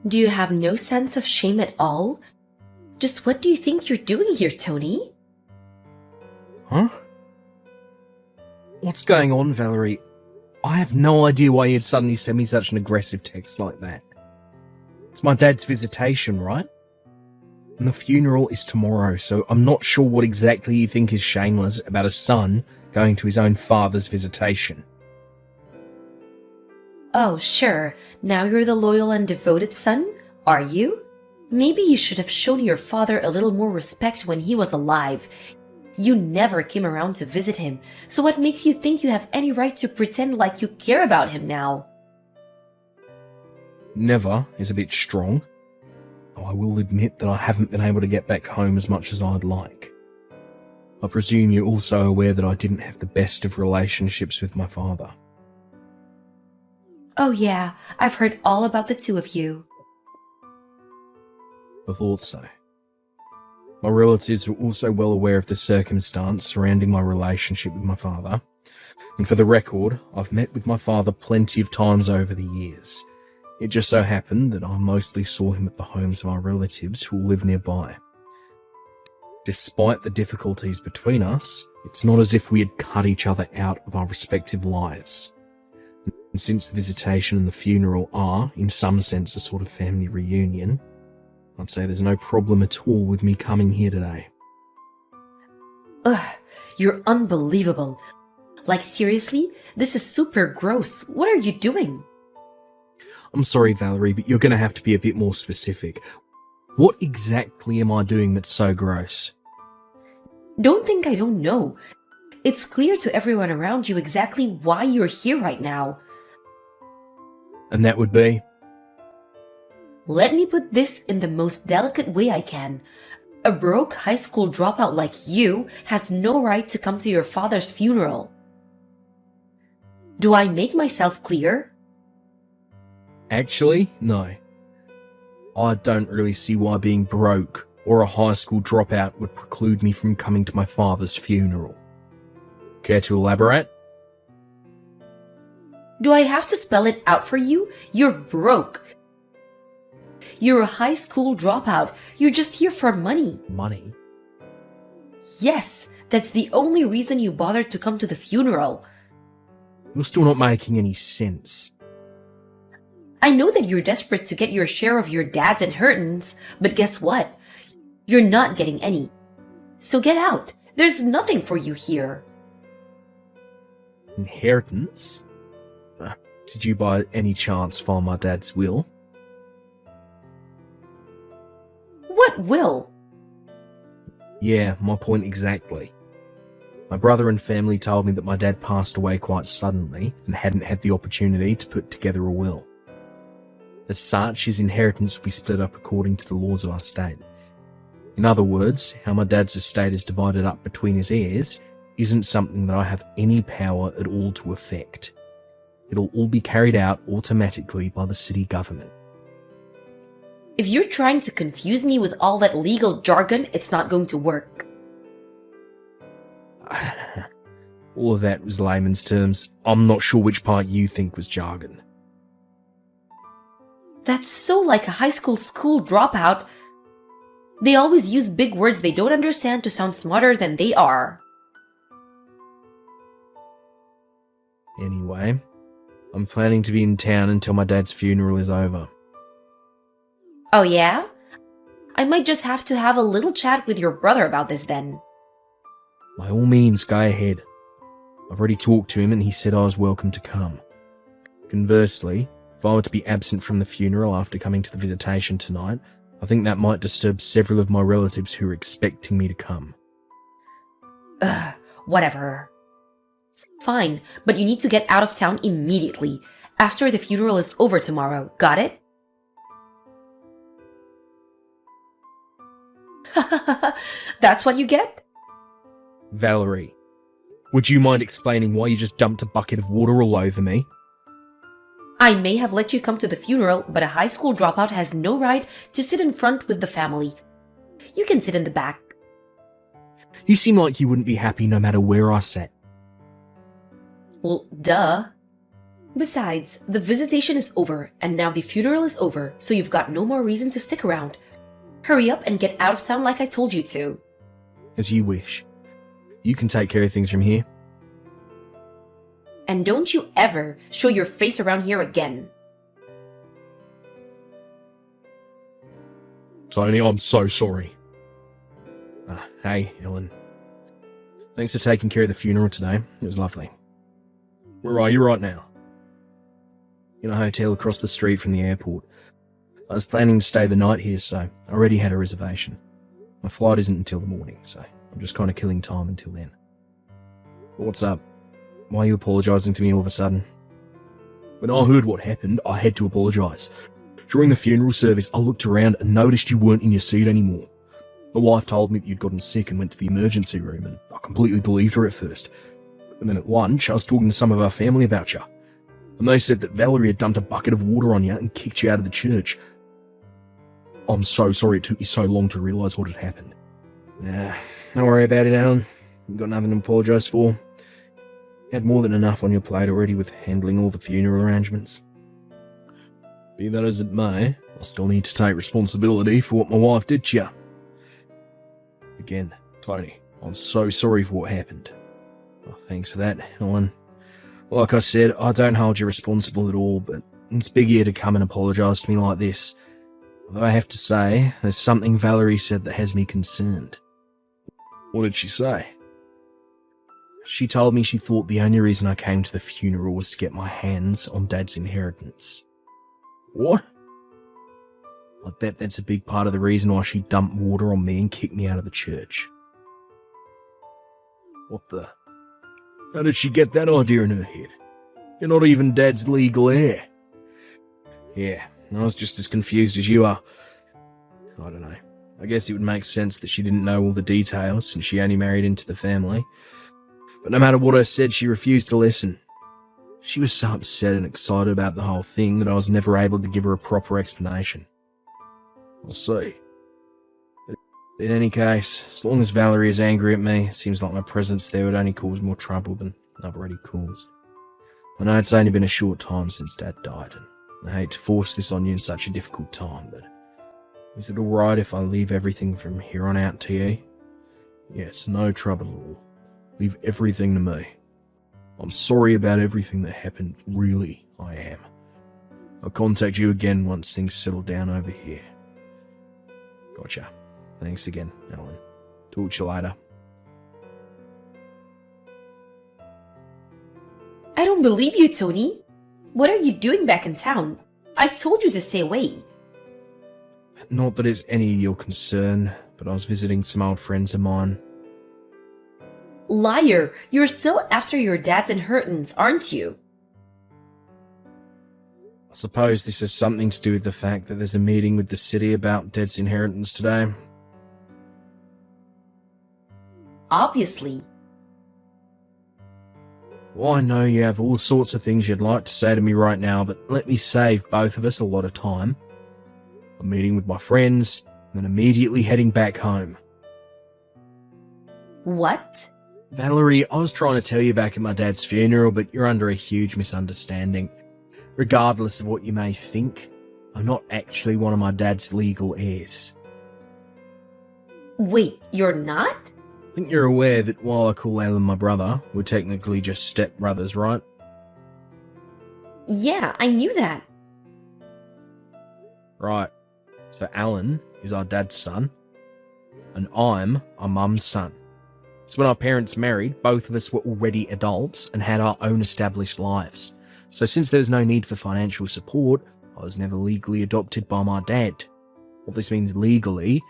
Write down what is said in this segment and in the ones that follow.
Do you have no sense of shame at all? Just what do you think you're doing here, Tony? Huh? What's going on, Valerie? I have no idea why you'd suddenly send me such an aggressive text like that. It's my dad's visitation, right? And the funeral is tomorrow, so I'm not sure what exactly you think is shameless about a son going to his own father's visitation. Oh, sure. Now you're the loyal and devoted son, are you? Maybe you should have shown your father a little more respect when he was alive. You never came around to visit him, so what makes you think you have any right to pretend like you care about him now? Never is a bit strong. I will admit that I haven't been able to get back home as much as I'd like. I presume you're also aware that I didn't have the best of relationships with my father. Oh yeah, I've heard all about the two of you. I thought so. My relatives were also well aware of the circumstance surrounding my relationship with my father, and for the record, I've met with my father plenty of times over the years. It just so happened that I mostly saw him at the homes of our relatives who live nearby. Despite the difficulties between us, it's not as if we had cut each other out of our respective lives. And since the visitation and the funeral are, in some sense, a sort of family reunion, I'd say there's no problem at all with me coming here today. Ugh, you're unbelievable. Like seriously, this is super gross. What are you doing? I'm sorry, Valerie, but you're going to have to be a bit more specific. What exactly am I doing that's so gross? Don't think I don't know. It's clear to everyone around you exactly why you're here right now. And that would be? Let me put this in the most delicate way I can. A broke high school dropout like you has no right to come to your father's funeral. Do I make myself clear? Actually, no. I don't really see why being broke or a high school dropout would preclude me from coming to my father's funeral. Care to elaborate? Do I have to spell it out for you? You're broke. You're a high school dropout. You're just here for money. Money? Yes, that's the only reason you bothered to come to the funeral. You're still not making any sense. I know that you're desperate to get your share of your dad's inheritance, but guess what? You're not getting any. So get out. There's nothing for you here. Inheritance? Did you by any chance find my dad's will? What will? Yeah, my point exactly. My brother and family told me that my dad passed away quite suddenly and hadn't had the opportunity to put together a will. As such, his inheritance will be split up according to the laws of our state. In other words, how my dad's estate is divided up between his heirs isn't something that I have any power at all to affect. It'll all be carried out automatically by the city government. If you're trying to confuse me with all that legal jargon, it's not going to work. All of that was layman's terms. I'm not sure which part you think was jargon. That's so like a high school dropout. They always use big words they don't understand to sound smarter than they are. Anyway, I'm planning to be in town until my dad's funeral is over. Oh yeah? I might just have to have a little chat with your brother about this then. By all means, go ahead. I've already talked to him and he said I was welcome to come. Conversely, if I were to be absent from the funeral after coming to the visitation tonight, I think that might disturb several of my relatives who are expecting me to come. Whatever. Fine, but you need to get out of town immediately, after the funeral is over tomorrow, got it? That's what you get? Valerie, would you mind explaining why you just dumped a bucket of water all over me? I may have let you come to the funeral, but a high school dropout has no right to sit in front with the family. You can sit in the back. You seem like you wouldn't be happy no matter where I sat. Well, duh. Besides, the visitation is over, and now the funeral is over, so you've got no more reason to stick around. Hurry up and get out of town like I told you to. As you wish. You can take care of things from here. And don't you ever show your face around here again. Tony, I'm so sorry. Hey, Ellen. Thanks for taking care of the funeral today. It was lovely. Where are you right now? In a hotel across the street from the airport. I was planning to stay the night here, so I already had a reservation. My flight isn't until the morning, so I'm just kind of killing time until then. But what's up? Why are you apologising to me all of a sudden? When I heard what happened, I had to apologise. During the funeral service, I looked around and noticed you weren't in your seat anymore. My wife told me that you'd gotten sick and went to the emergency room, and I completely believed her at first. And then at lunch, I was talking to some of our family about you. And they said that Valerie had dumped a bucket of water on you and kicked you out of the church. I'm so sorry it took you so long to realise what had happened. Nah, don't worry about it, Alan. You've got nothing to apologise for. You had more than enough on your plate already with handling all the funeral arrangements. Be that as it may, I still need to take responsibility for what my wife did to you. Again, Tony, I'm so sorry for what happened. Oh, thanks for that, Ellen. Like I said, I don't hold you responsible at all, but it's big of you to come and apologise to me like this. Although I have to say, there's something Valerie said that has me concerned. What did she say? She told me she thought the only reason I came to the funeral was to get my hands on Dad's inheritance. What? I bet that's a big part of the reason why she dumped water on me and kicked me out of the church. What the? How did she get that idea in her head? You're not even Dad's legal heir. Yeah, I was just as confused as you are. I don't know. I guess it would make sense that she didn't know all the details since she only married into the family. But no matter what I said, she refused to listen. She was so upset and excited about the whole thing that I was never able to give her a proper explanation. I see. But in any case, as long as Valerie is angry at me, it seems like my presence there would only cause more trouble than I've already caused. I know it's only been a short time since Dad died, and I hate to force this on you in such a difficult time, but is it alright if I leave everything from here on out to you? Yeah, it's no trouble at all. Leave everything to me. I'm sorry about everything that happened, really, I am. I'll contact you again once things settle down over here. Gotcha. Thanks again, Alan. Talk to you later. I don't believe you, Tony. What are you doing back in town? I told you to stay away. Not that it's any of your concern, but I was visiting some old friends of mine. Liar! You're still after your dad's inheritance, aren't you? I suppose this has something to do with the fact that there's a meeting with the city about Dad's inheritance today. Obviously. Well, I know you have all sorts of things you'd like to say to me right now, but let me save both of us a lot of time. I'm meeting with my friends, and then immediately heading back home. What? Valerie, I was trying to tell you back at my dad's funeral, but you're under a huge misunderstanding. Regardless of what you may think, I'm not actually one of my dad's legal heirs. Wait, you're not? I think you're aware that while I call Alan my brother, we're technically just step-brothers, right? Yeah, I knew that. Right. So Alan is our dad's son, and I'm our mum's son. So when our parents married, both of us were already adults and had our own established lives. So since there was no need for financial support, I was never legally adopted by my dad. What this means legally,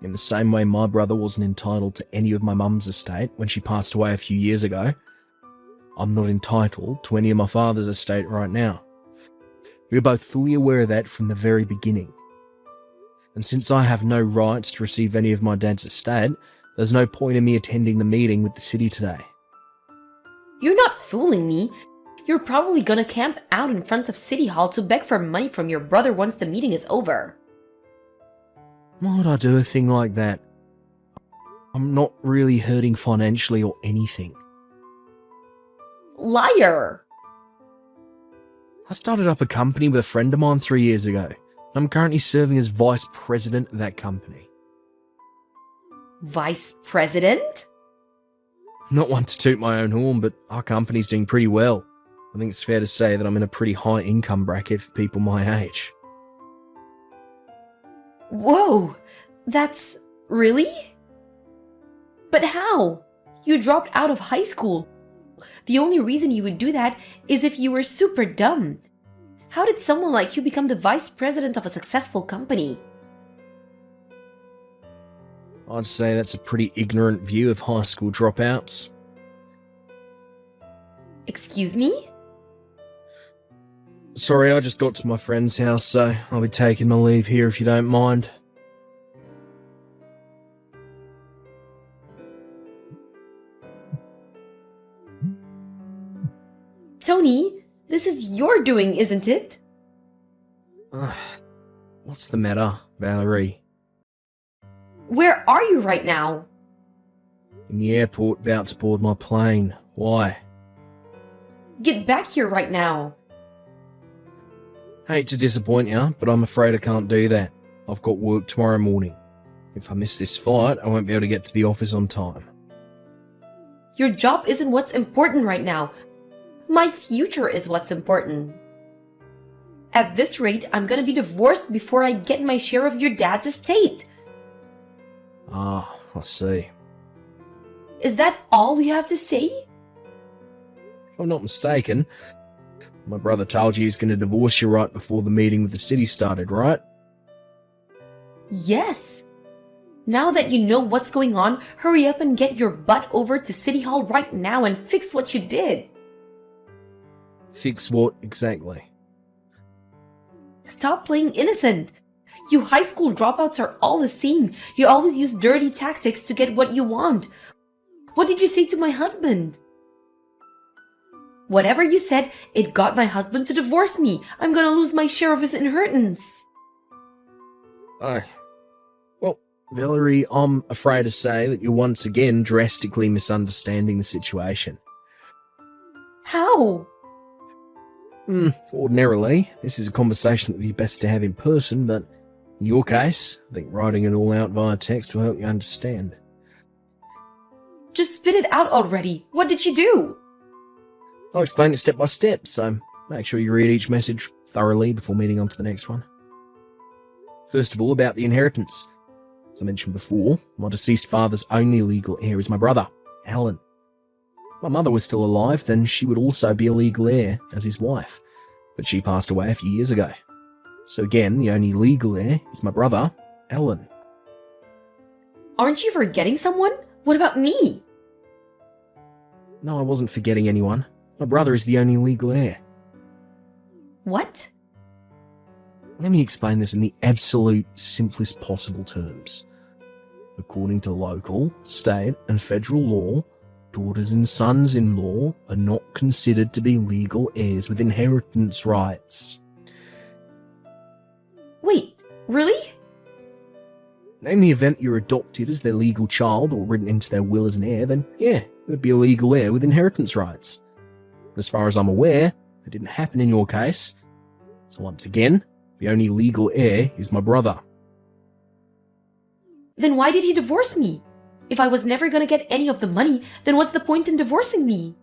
in the same way my brother wasn't entitled to any of my mum's estate when she passed away a few years ago, I'm not entitled to any of my father's estate right now. We were both fully aware of that from the very beginning. And since I have no rights to receive any of my dad's estate, there's no point in me attending the meeting with the city today. You're not fooling me. You're probably gonna camp out in front of City Hall to beg for money from your brother once the meeting is over. Why would I do a thing like that? I'm not really hurting financially or anything. Liar! I started up a company with a friend of mine 3 years ago. I'm currently serving as vice president of that company. Vice president? Not one to toot my own horn, but our company's doing pretty well. I think it's fair to say that I'm in a pretty high income bracket for people my age. Whoa, that's... really? But how? You dropped out of high school. The only reason you would do that is if you were super dumb. How did someone like you become the vice president of a successful company? I'd say that's a pretty ignorant view of high school dropouts. Excuse me? Sorry, I just got to my friend's house, so I'll be taking my leave here if you don't mind. Tony, this is your doing, isn't it? What's the matter, Valerie? Where are you right now? In the airport, about to board my plane. Why? Get back here right now. Hate to disappoint you, but I'm afraid I can't do that. I've got work tomorrow morning. If I miss this flight, I won't be able to get to the office on time. Your job isn't what's important right now. My future is what's important. At this rate, I'm gonna be divorced before I get my share of your dad's estate. Ah, I see. Is that all you have to say? If I'm not mistaken, my brother told you he's going to divorce you right before the meeting with the city started, right? Yes. Now that you know what's going on, hurry up and get your butt over to City Hall right now and fix what you did. Fix what exactly? Stop playing innocent. You high school dropouts are all the same. You always use dirty tactics to get what you want. What did you say to my husband? Whatever you said, it got my husband to divorce me. I'm gonna lose my share of his inheritance. Oh. Well, Valerie, I'm afraid to say that you're once again drastically misunderstanding the situation. How? Ordinarily, this is a conversation that would be best to have in person, but in your case, I think writing it all out via text will help you understand. Just spit it out already. What did you do? I'll explain it step by step, so make sure you read each message thoroughly before moving on to the next one. First of all, about the inheritance. As I mentioned before, my deceased father's only legal heir is my brother, Alan. If my mother was still alive, then she would also be a legal heir as his wife, but she passed away a few years ago. So again, the only legal heir is my brother, Alan. Aren't you forgetting someone? What about me? No, I wasn't forgetting anyone. My brother is the only legal heir. What? Let me explain this in the absolute simplest possible terms. According to local, state, and federal law, daughters and sons-in-law are not considered to be legal heirs with inheritance rights. Wait, really? In the event you're adopted as their legal child or written into their will as an heir, then yeah, you would be a legal heir with inheritance rights. But as far as I'm aware, that didn't happen in your case. So once again, the only legal heir is my brother. Then why did he divorce me? If I was never gonna get any of the money, then what's the point in divorcing me?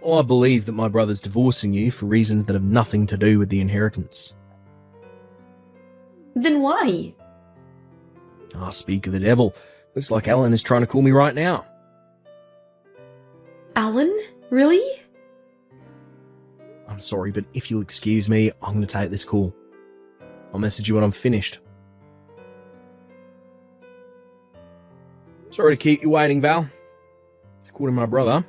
I believe that my brother's divorcing you for reasons that have nothing to do with the inheritance. Then why? Ah, speak of the devil. Looks like Alan is trying to call me right now. Alan? Really? I'm sorry, but if you'll excuse me, I'm going to take this call. I'll message you when I'm finished. Sorry to keep you waiting, Val. According to my brother,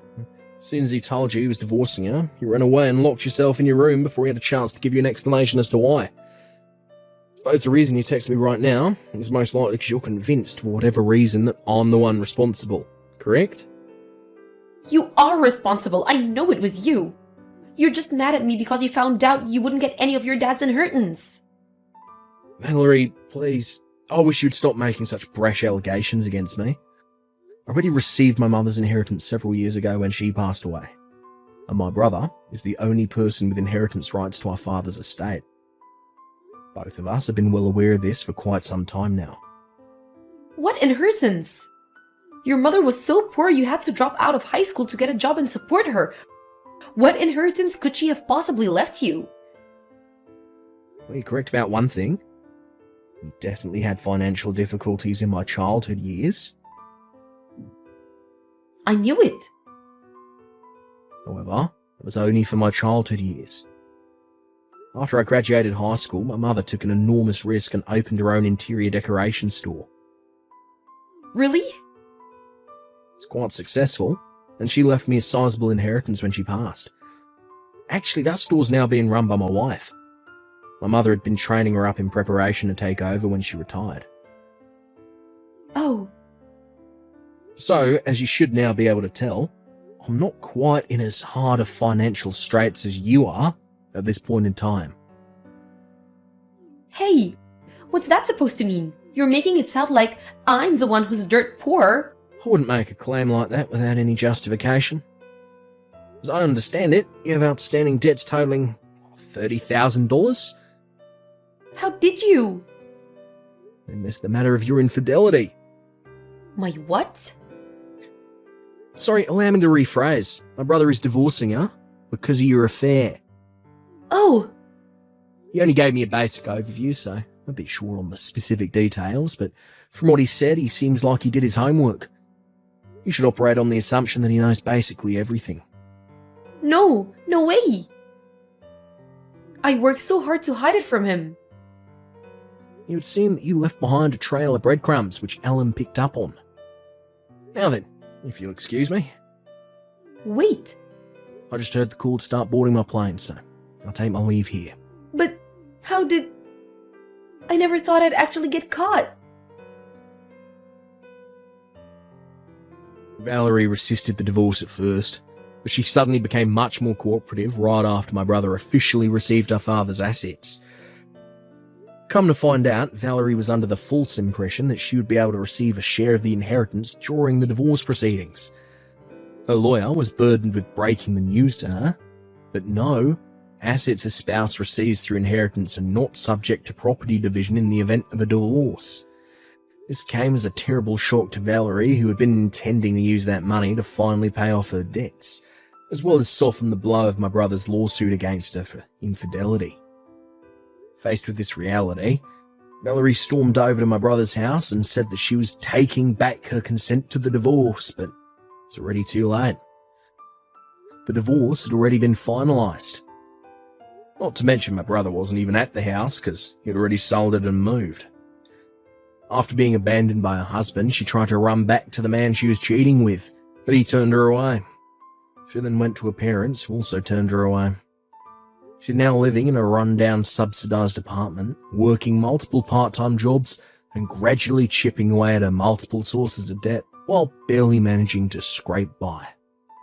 as soon as he told you he was divorcing you, you ran away and locked yourself in your room before he had a chance to give you an explanation as to why. I suppose the reason you text me right now is most likely because you're convinced, for whatever reason, that I'm the one responsible. Correct? You are responsible. I know it was you. You're just mad at me because you found out you wouldn't get any of your dad's inheritance. Valerie, please. I wish you'd stop making such brash allegations against me. I already received my mother's inheritance several years ago when she passed away. and my brother is the only person with inheritance rights to our father's estate. Both of us have been well aware of this for quite some time now. What inheritance? Your mother was so poor you had to drop out of high school to get a job and support her. What inheritance could she have possibly left you? Well, you're correct about one thing. We definitely had financial difficulties in my childhood years. I knew it. However, it was only for my childhood years. After I graduated high school, my mother took an enormous risk and opened her own interior decoration store. Really? It's quite successful, and she left me a sizable inheritance when she passed. Actually, that store's now being run by my wife. My mother had been training her up in preparation to take over when she retired. Oh. So, as you should now be able to tell, I'm not quite in as hard of financial straits as you are at this point in time. Hey, what's that supposed to mean? You're making it sound like I'm the one who's dirt poor. I wouldn't make a claim like that without any justification. As I understand it, you have outstanding debts totaling $30,000. How did you? Then there's the matter of your infidelity. My what? Sorry, allow me to rephrase. My brother is divorcing her because of your affair. Oh, He only gave me a basic overview, so I'm a bit short on the specific details, but from what he said, he seems like he did his homework. You should operate on the assumption that he knows basically everything. no way. I worked so hard to hide it from him. It would seem that you left behind a trail of breadcrumbs which Ellen picked up on. Now then, if you'll excuse me, Wait, I just heard the call to start boarding my plane, so I'll take my leave here. but how did... I never thought I'd actually get caught. Valerie resisted the divorce at first, but she suddenly became much more cooperative right after my brother officially received her father's assets. Come to find out, Valerie was under the false impression that she would be able to receive a share of the inheritance during the divorce proceedings. Her lawyer was burdened with breaking the news to her, but no, assets a spouse receives through inheritance are not subject to property division in the event of a divorce. This came as a terrible shock to Valerie, who had been intending to use that money to finally pay off her debts, as well as soften the blow of my brother's lawsuit against her for infidelity. Faced with this reality, Valerie stormed over to my brother's house and said that she was taking back her consent to the divorce, but it was already too late. The divorce had already been finalised. Not to mention my brother wasn't even at the house because he had already sold it and moved. After being abandoned by her husband, she tried to run back to the man she was cheating with, but he turned her away. She then went to her parents, who also turned her away. She's now living in a run-down, subsidised apartment, working multiple part-time jobs and gradually chipping away at her multiple sources of debt while barely managing to scrape by.